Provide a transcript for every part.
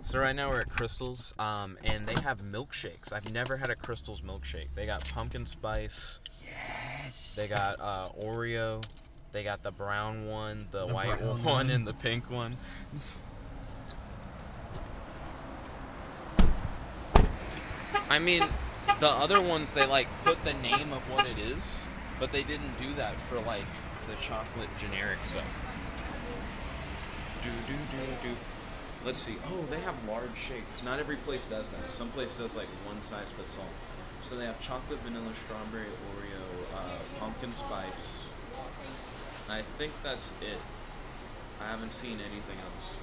So right now we're at Krystals, and they have milkshakes. I've never had a Krystals milkshake. They got pumpkin spice. Yes. They got Oreo. They got the brown one, the white one, and the pink one. I mean, the other ones they like put the name of what it is, but they didn't do that for like the chocolate generic stuff. Let's see. Oh, they have large shakes. Not every place does that. Some place does like one size fits all. So they have chocolate, vanilla, strawberry, Oreo, pumpkin spice. I think that's it. I haven't seen anything else.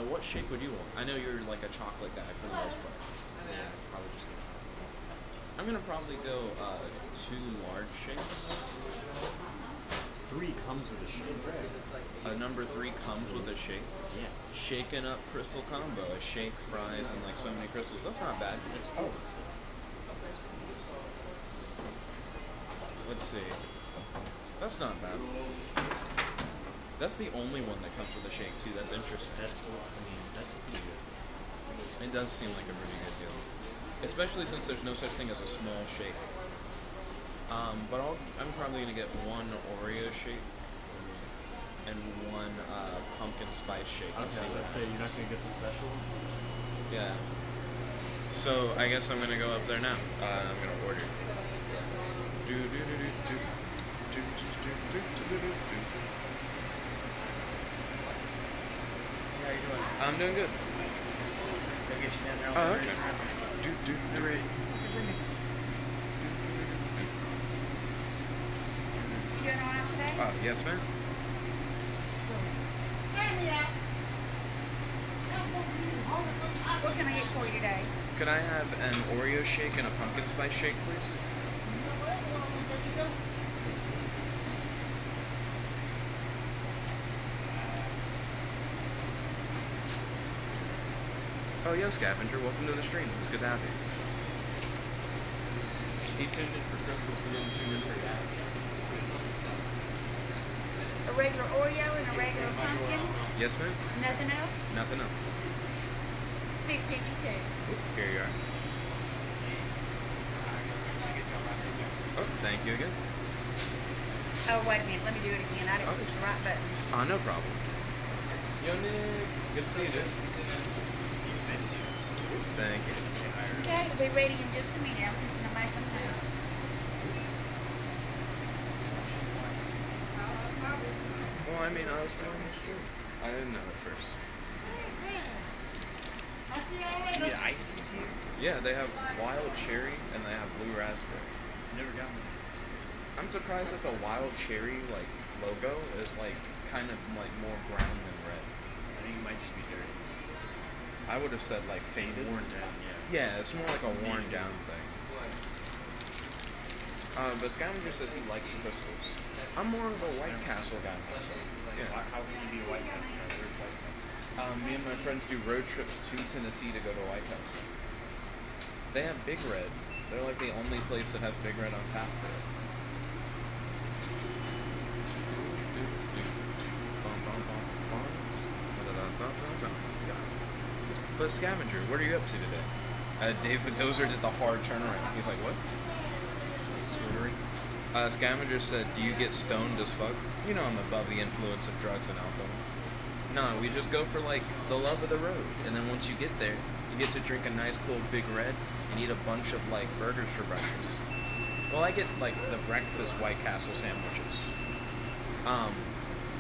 What shake would you want? I know you're like a chocolate guy for the most part. Yeah, probably just. I'm gonna probably go 2 large shakes. 3 comes with a shake. Number 3 comes with a shake. Yes. Shaken up crystal combo, a shake, fries, and like so many crystals. That's not bad. It's oh. Let's see. That's not bad. That's the only one that comes with a shake too. That's interesting. That's pretty good. It does seem like a pretty good deal, especially since there's no such thing as a small shake. But I'm probably gonna get 1 Oreo shake and 1 pumpkin spice shake. Okay, let's say you're not gonna get the special one. Yeah. So I guess I'm gonna go up there now. I'm gonna order. How you doing? I'm doing good. Go get you down there. Oh, okay. Ready. You doing all right today? Yes, ma'am. What can I get for you today? Could I have an Oreo shake and a pumpkin spice shake, please? Oh, yeah, Scavenger. Welcome to the stream. It's good to have you. He tuned in for Krystals, he didn't tune in for that. A regular Oreo and a regular pumpkin? Yes, ma'am? Nothing else? Nothing else. $6.52. Here you are. Oh, thank you again. Oh, wait a minute. Let me do it again. I didn't push the right button. No problem. Yo, Nick. Good to see you, dude. Thank you. Okay, it'll be ready in just a minute. I'm just going to make them now. Well, I mean, I was doing this too. I didn't know at first. You need ices here? Yeah, they have wild cherry and they have blue raspberry. Never got one of these. I'm surprised that the wild cherry like logo is like kind of like more brown than red. I think it might just be dirty. I would have said like faded. Worn down, yeah. Yeah, it's more like a worn down thing. But Scavenger says he likes Krystals. I'm more of a White Castle guy myself. Yeah. How can you be a White Castle guy? Where's White Castle? Me and my friends do road trips to Tennessee to go to White Castle. They have Big Red. They're like the only place that has Big Red on tap for it. But Scavenger, what are you up to today? David Dozer did the hard turnaround. He's like, what? Scootering? Scavenger said, do you get stoned as fuck? You know I'm above the influence of drugs and alcohol. No, we just go for like the love of the road. And then once you get there, you get to drink a nice cold Big Red and eat a bunch of like burgers for breakfast. Well, I get like the breakfast White Castle sandwiches.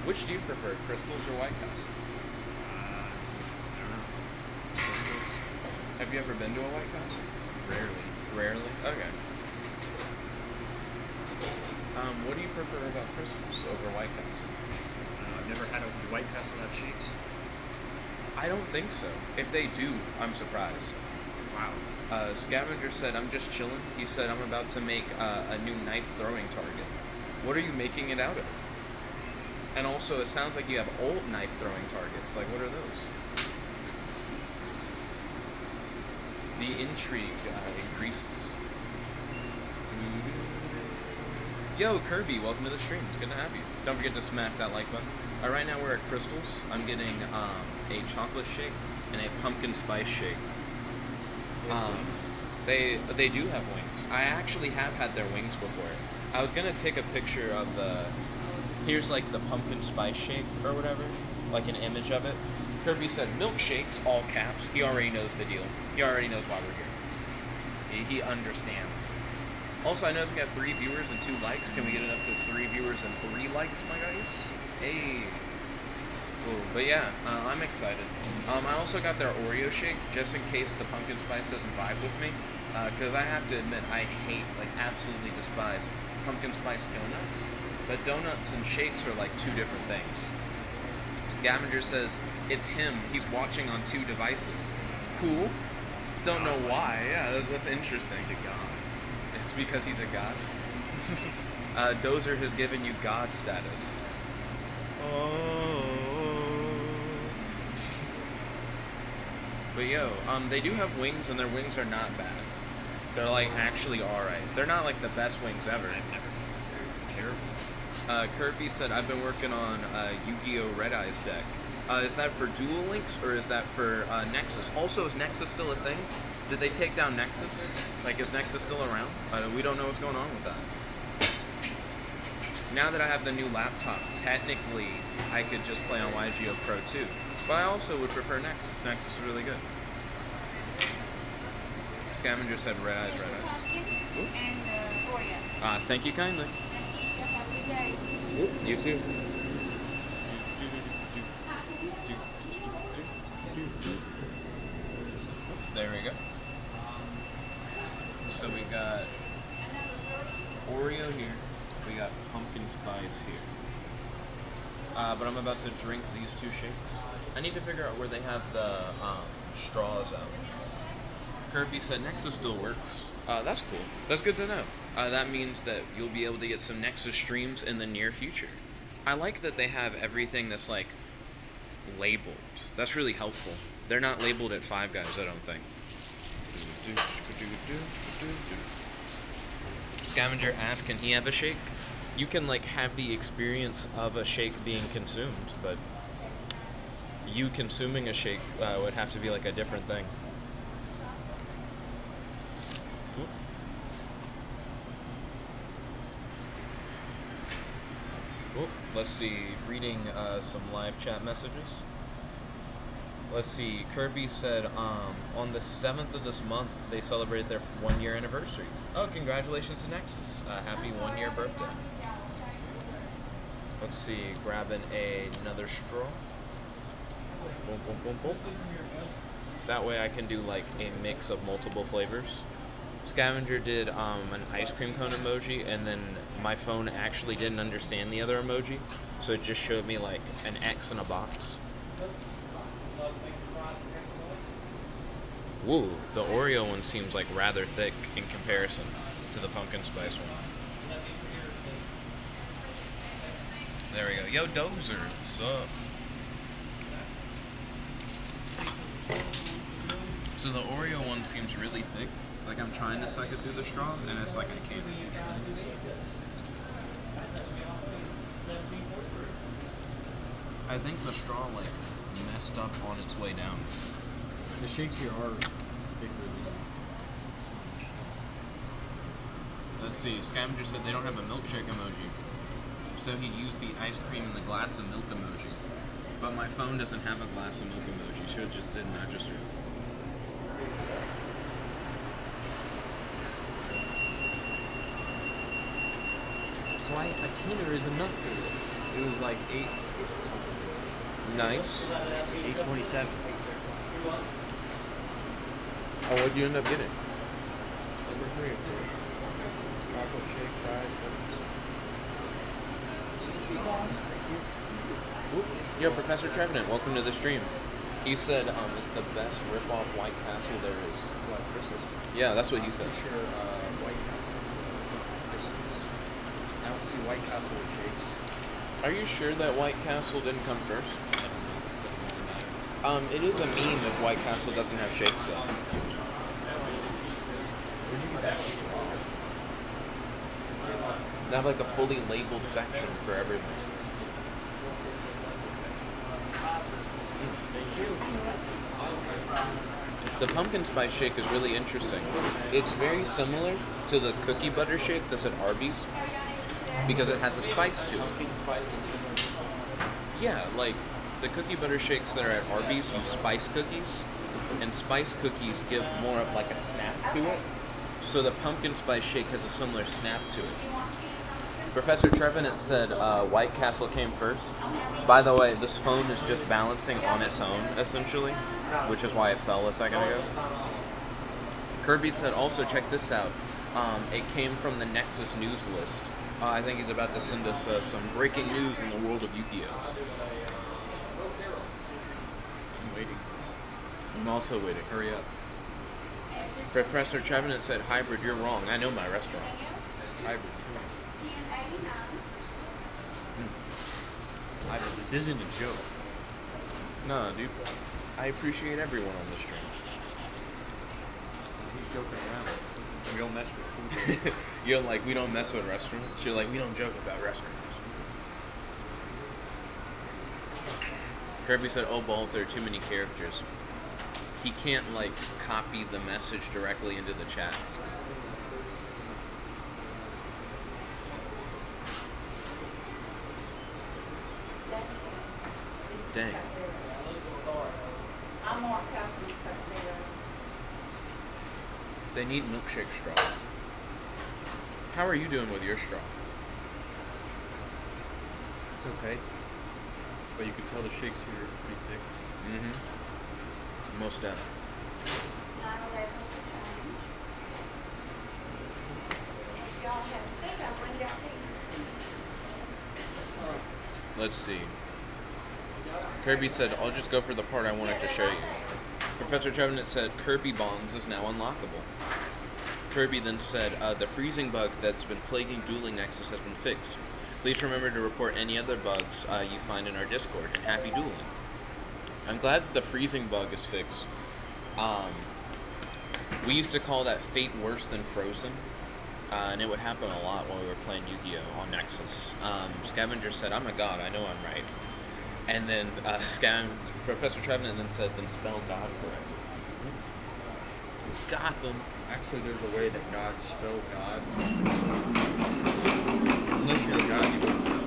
Which do you prefer, Krystals or White Castle? I don't know. Krystals? Have you ever been to a White Castle? Rarely. Rarely? Okay. What do you prefer about Krystals over White Castle? I've never had a White Castle have shakes. I don't think so. If they do, I'm surprised. Wow. Scavenger said, I'm just chilling. He said, I'm about to make a new knife throwing target. What are you making it out of? And also, it sounds like you have old knife throwing targets. Like, what are those? The intrigue increases. Yo, Kirby, welcome to the stream. It's good to have you. Don't forget to smash that like button. Right now we're at Krystals. I'm getting a chocolate shake, and a pumpkin spice shake. Um, They do have wings. I actually have had their wings before. I was gonna take a picture of here's like the pumpkin spice shake or whatever, like an image of it. Kirby said milkshakes, all caps. He already knows the deal. He already knows why we're here. He understands. Also, I noticed we have 3 viewers and 2 likes. Can we get it up to 3 viewers and 3 likes, my guys? Hey. Ooh, but yeah, I'm excited. I also got their Oreo shake, just in case the pumpkin spice doesn't vibe with me. Because I have to admit, I hate, like absolutely despise pumpkin spice donuts. But donuts and shakes are like 2 different things. Scavenger says, it's him. He's watching on 2 devices. Cool. Don't know why. Yeah, that's interesting. He's a god. It's because he's a god. Dozer has given you god status. Oh. But yo, they do have wings, and their wings are not bad. They're like actually alright. They're not like the best wings ever. They're terrible. Kirby said, I've been working on Yu-Gi-Oh! Red Eyes deck. Is that for Duel Links, or is that for Nexus? Also, is Nexus still a thing? Did they take down Nexus? Like, is Nexus still around? We don't know what's going on with that. Now that I have the new laptop, technically, I could just play on YGO Pro 2. But I also would prefer Nexus. Nexus is really good. Scavenger said red eyes, red eyes. And Oreo. Thank you kindly. You too. There we go. So we got Oreo here. We got pumpkin spice here. But I'm about to drink these 2 shakes. I need to figure out where they have the straws out. Kirby said Nexus still works. That's cool. That's good to know. That means that you'll be able to get some Nexus streams in the near future. I like that they have everything that's like labeled. That's really helpful. They're not labeled at Five Guys, I don't think. Scavenger asked, can he have a shake? You can like have the experience of a shake being consumed, but you consuming a shake would have to be like a different thing. Let's see, reading some live chat messages. Let's see, Kirby said on the 7th of this month they celebrated their 1-year anniversary. Oh, congratulations to Nexus. Happy 1-year birthday. Let's see, grabbing another straw. Boom, boom, boom, boom. That way I can do like a mix of multiple flavors. Scavenger did an ice cream cone emoji, and then my phone actually didn't understand the other emoji, so it just showed me like an X in a box. Woo, the Oreo one seems like rather thick in comparison to the pumpkin spice one. There we go. Yo, Dozer, what's up? So the Oreo one seems really thick. Like I'm trying to suck it through the straw, and it's like I can't. I think the straw like messed up on its way down. The shakes here are bigger than. Let's see. Scavenger said they don't have a milkshake emoji, so he used the ice cream in the glass of milk emoji. But my phone doesn't have a glass of milk emoji, so it just didn't register. So a tenner is enough for this. It was like 8. Nice. 8.27. Oh, what'd you end up getting? Number 3. Chocolate shake, fries, Yo, Professor Trevenant, welcome to the stream. He said it's the best rip-off White Castle there is. What, Krystals? Yeah, that's what he said. I'm sure White Castle. I don't see White Castle with shakes. Are you sure that White Castle didn't come first? I don't know. Doesn't really matter. It is a meme if White Castle doesn't have shakes though. Where'd you get that straw? They have like a fully labeled section for everything. The pumpkin spice shake is really interesting. It's very similar to the cookie butter shake that's at Arby's because it has a spice to it. Pumpkin spice is similar. Yeah, like the cookie butter shakes that are at Arby's use spice cookies, and spice cookies give more of like a snap to it. So the pumpkin spice shake has a similar snap to it. Professor Trevenant said White Castle came first. By the way, this phone is just balancing on its own, essentially, which is why it fell a second ago. Kirby said, also check this out. It came from the Nexus news list. I think he's about to send us some breaking news in the world of Yu-Gi-Oh! I'm waiting. I'm also waiting. Hurry up. Professor Trevenant said, Hybrid, you're wrong. I know my restaurants. Hybrid. Hybrid, this isn't a joke. No, dude. I appreciate everyone on the stream. He's joking around. We don't mess with food. You're like, we don't mess with restaurants. You're like, we don't joke about restaurants. Kirby said, oh balls, there are too many characters. He can't, like, copy the message directly into the chat. Dang. They need milkshake straws. How are you doing with your straw? It's okay. But you can tell the shakes here are pretty thick. Mm-hmm. Most definitely. Let's see. Kirby said, I'll just go for the part I wanted to show you. Professor Trevenant said, Kirby Bombs is now unlockable. Kirby then said, the freezing bug that's been plaguing Dueling Nexus has been fixed. Please remember to report any other bugs you find in our Discord, and happy dueling. I'm glad that the freezing bug is fixed. We used to call that fate worse than frozen, and it would happen a lot while we were playing Yu-Gi-Oh! On Nexus. Scavenger said, I'm a god, I know I'm right. And then Professor Trevenant then said, then spell God correctly. Gotham. Actually, there's a way that God spell God. Unless you're a god, you wouldn't know.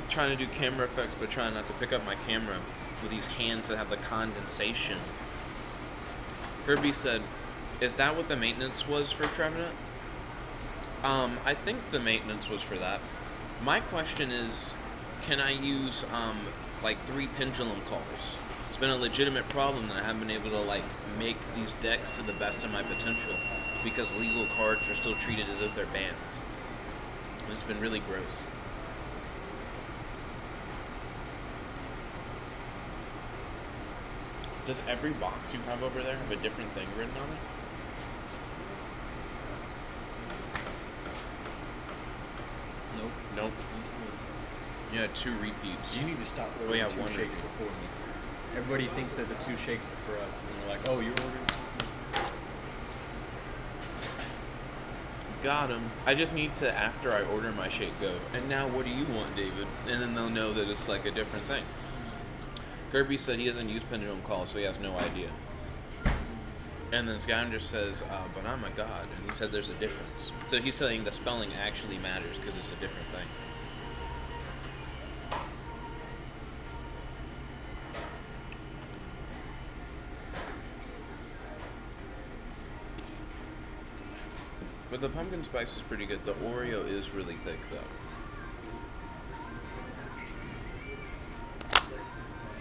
Trying to do camera effects, but trying not to pick up my camera with these hands that have the condensation. Kirby said, is that what the maintenance was for Trevenant? I think the maintenance was for that. My question is, can I use, like 3 pendulum calls? It's been a legitimate problem that I haven't been able to, like, make these decks to the best of my potential because legal cards are still treated as if they're banned. And it's been really gross. Does every box you have over there have a different thing written on it? Nope. Yeah, 2 repeats. You need to stop We ordering have 2 one shakes repeat. before me. Everybody thinks that the 2 shakes are for us, and then they're like, oh, you're ordering? Got him. I just need to, after I order my shake, go, and now what do you want, David? And then they'll know that it's like a different thing. Kirby said he doesn't use pendulum calls, so he has no idea. And then Scavenger says, but I'm a god, and he said there's a difference. So he's saying the spelling actually matters because it's a different thing. But the pumpkin spice is pretty good. The Oreo is really thick, though.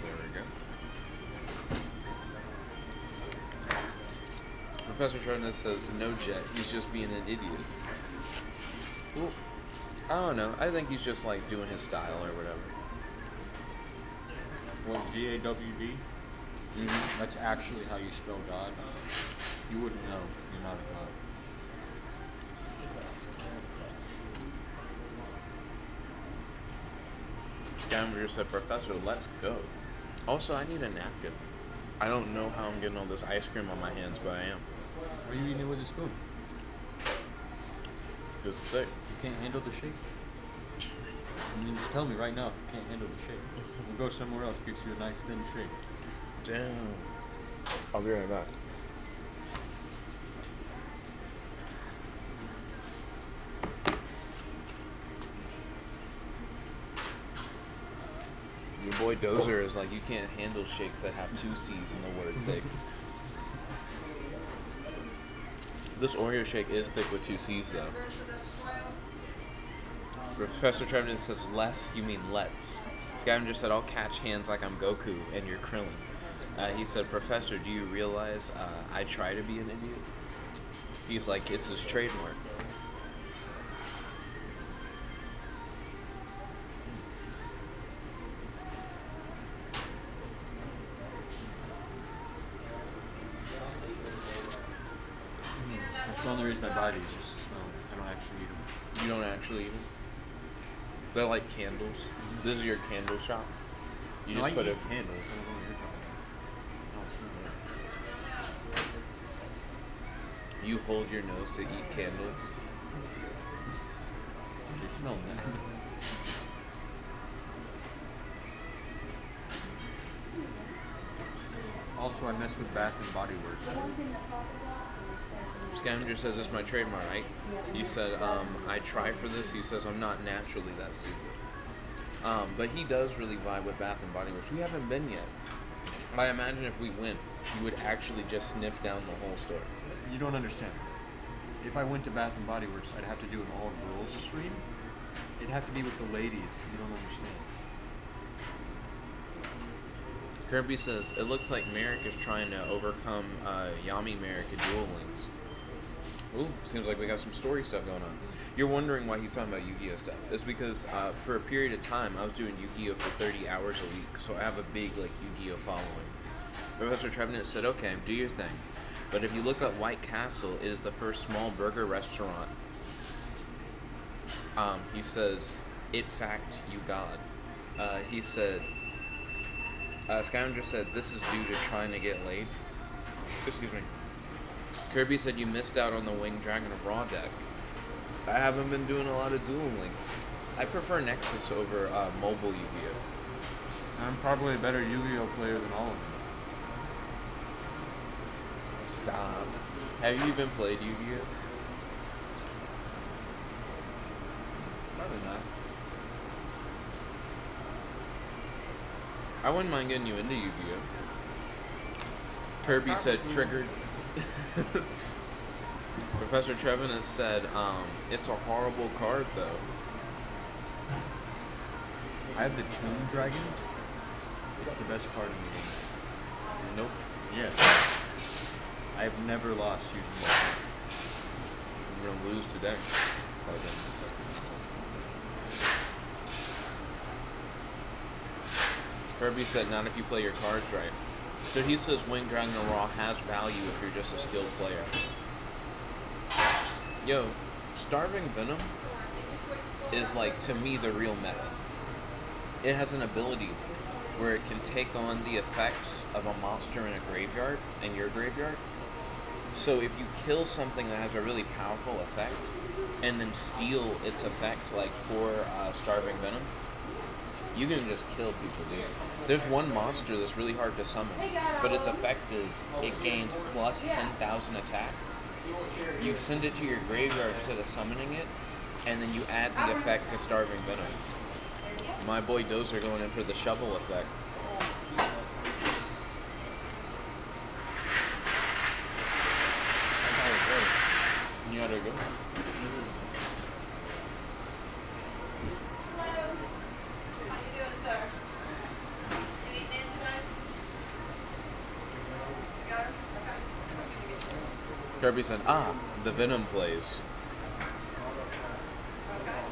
There we go. Professor Sharpness says, no Jet, he's just being an idiot. Well, I don't know. I think he's just, like, doing his style or whatever. Well, G-A-W-D? Mm-hmm. That's actually how you spell God. You wouldn't know. You're not a god. Scavenger said, Professor, let's go. Also, I need a napkin. I don't know how I'm getting all this ice cream on my hands, but I am. Are you eating it with a spoon? It's thick. You can't handle the shake? You can just tell me right now if you can't handle the shake. We'll go somewhere else, get you a nice thin shake. Damn. I'll be right back. Your boy Dozer is like, you can't handle shakes that have 2 C's in the word thick. This Oreo shake is thick with 2 C's though. Professor Trevin says, less, you mean let's. Scavenger said, I'll catch hands like I'm Goku and you're Krillin. He said, Professor, do you realize I try to be an idiot? He's like, it's his trademark. That's the only reason I buy these, just to smell them. I don't actually eat them. You don't actually eat them? They're like candles. This is your candle shop? You No, just I put eat it. candles. I don't know what you're talking about. I don't smell that. You hold your nose to eat candles? They smell nice. Also, I mess with Bath and Body Works. Scavenger says it's my trademark, right? He said, I try for this. He says, I'm not naturally that stupid. But he does really vibe with Bath and Body Works. We haven't been yet. I imagine if we went, you would actually just sniff down the whole store. You don't understand. If I went to Bath and Body Works, I'd have to do an all girls stream. It'd have to be with the ladies. You don't understand. Kirby says, it looks like Merrick is trying to overcome Yami Merrick at Duel Links. Ooh, seems like we got some story stuff going on. You're wondering why he's talking about Yu-Gi-Oh stuff. It's because for a period of time, I was doing Yu-Gi-Oh for 30 hours a week, so I have a big like Yu-Gi-Oh following. Professor Trevenant said, okay, do your thing. But if you look up White Castle, it is the first small burger restaurant. He says, it fact, you God. He said, Scavenger said, this is due to trying to get laid. Excuse me. Kirby said you missed out on the Winged Dragon of Raw deck. I haven't been doing a lot of Duel Links. I prefer Nexus over mobile Yu-Gi-Oh. I'm probably a better Yu-Gi-Oh player than all of them. Stop. Have you even played Yu-Gi-Oh? Probably not. I wouldn't mind getting you into Yu-Gi-Oh. Kirby said triggered. Professor Trevin has said, it's a horrible card though. I have the Tomb Dragon. It's the best card in the game. Nope. Yeah. I've never lost using that card. I'm gonna lose today. Kirby said, not if you play your cards right. So he says Winged Dragon of Raw has value if you're just a skilled player. Yo, Starving Venom is like, to me, the real meta. It has an ability where it can take on the effects of a monster in a graveyard, in your graveyard. So if you kill something that has a really powerful effect, and then steal its effect, like for Starving Venom, you can just kill people, dude. There's one monster that's really hard to summon, but its effect is it gains plus 10,000 attack. You send it to your graveyard instead of summoning it, and then you add the effect to Starving Venom. My boy Dozer going in for the shovel effect. You gotta go. Kirby said, the Venom plays.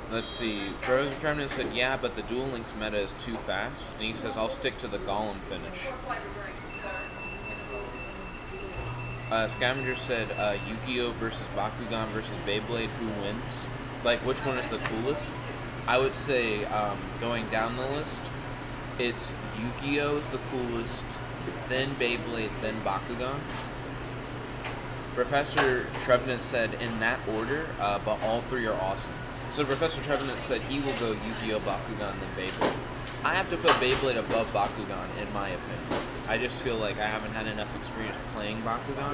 Let's see. Tremnan said, yeah, but the Duel Links meta is too fast. And he says, I'll stick to the Golem finish. Scavenger said, Yu-Gi-Oh versus Bakugan versus Beyblade, who wins? Like, which one is the coolest? I would say, going down the list, it's Yu-Gi-Oh is the coolest, then Beyblade, then Bakugan. Professor Trevenant said in that order, but all three are awesome. So Professor Trevenant said he will go Yu-Gi-Oh! Bakugan than Beyblade. I have to put Beyblade above Bakugan in my opinion. I just feel like I haven't had enough experience playing Bakugan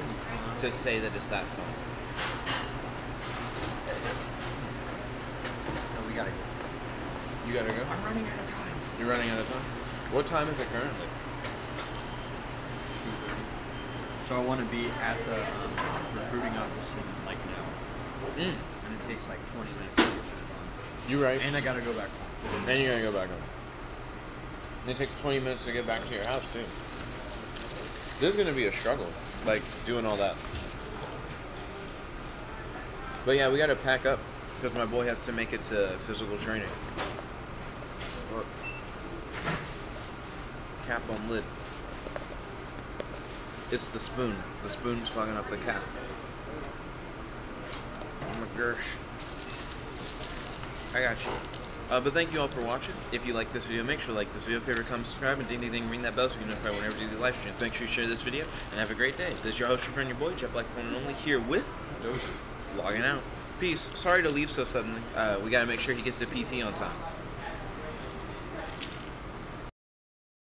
to say that it's that fun. No, we gotta go. You gotta go? I'm running out of time. You're running out of time? What time is it currently? 2:30. So I want to be at the recruiting office in like an hour. Mm. And it takes like 20 minutes to get it on. You're right. And I gotta go back home. And you gotta go back home. And it takes 20 minutes to get back to your house too. This is gonna be a struggle, like doing all that. But yeah, we gotta pack up because my boy has to make it to physical training. Look. Cap on lid. It's the spoon. The spoon's fogging up the cap. Oh my gosh. I got you. But thank you all for watching. If you like this video, make sure to like this video, favorite, comment, subscribe, and ding ding ding, ring that bell so you can notify whenever we do the live streams. Make sure you share this video, and have a great day. This is your host, your friend, your boy, Jeff Black, one and only, here with Dozer. logging out. Peace. Sorry to leave so suddenly. We gotta make sure he gets to PT on time.